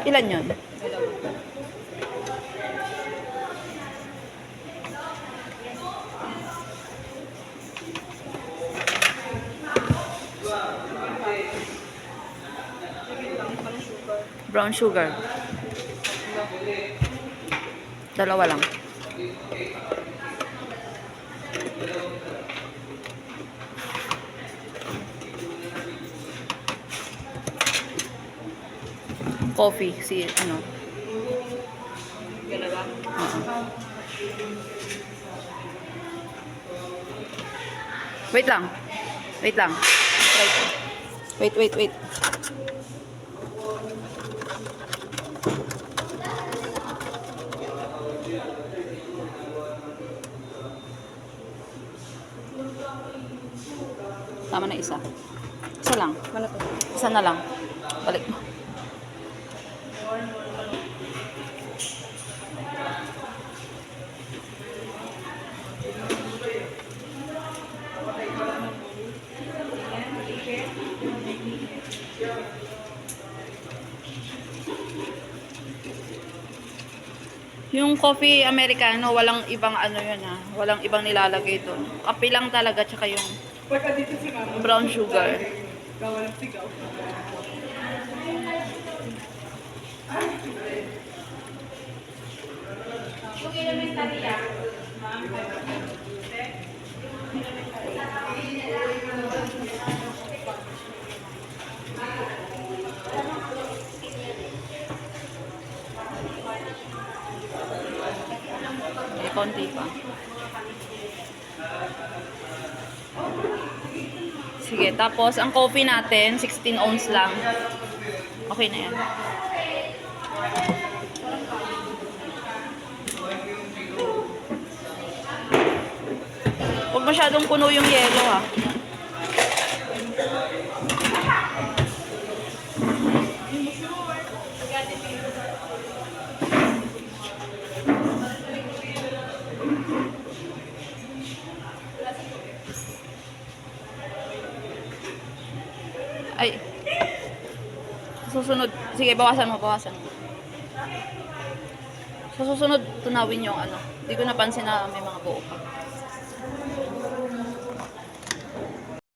Ilan yun? Brown sugar. Dalawa lang. Coffee, si ano. Dalawa. Wait lang. Wait lang. Wait. Tama na isa. Isa lang. Ano to? Isa na lang. Balik mo. Yung coffee americano, walang ibang ano yun ha. Walang ibang nilalagay doon. Kape lang talaga, tsaka yung Pagka dito si mama. brown sugar. Gawa ng sigaw. Eh, konti pa. Sige, tapos ang coffee natin, 16 ounce lang. Okay na yan. Huwag masyadong puno yung yelo ha. Ay. Susunod. Sige, bawasan mo. Sa susunod, tunawin yung ano. Hindi ko napansin na may mga buo pa.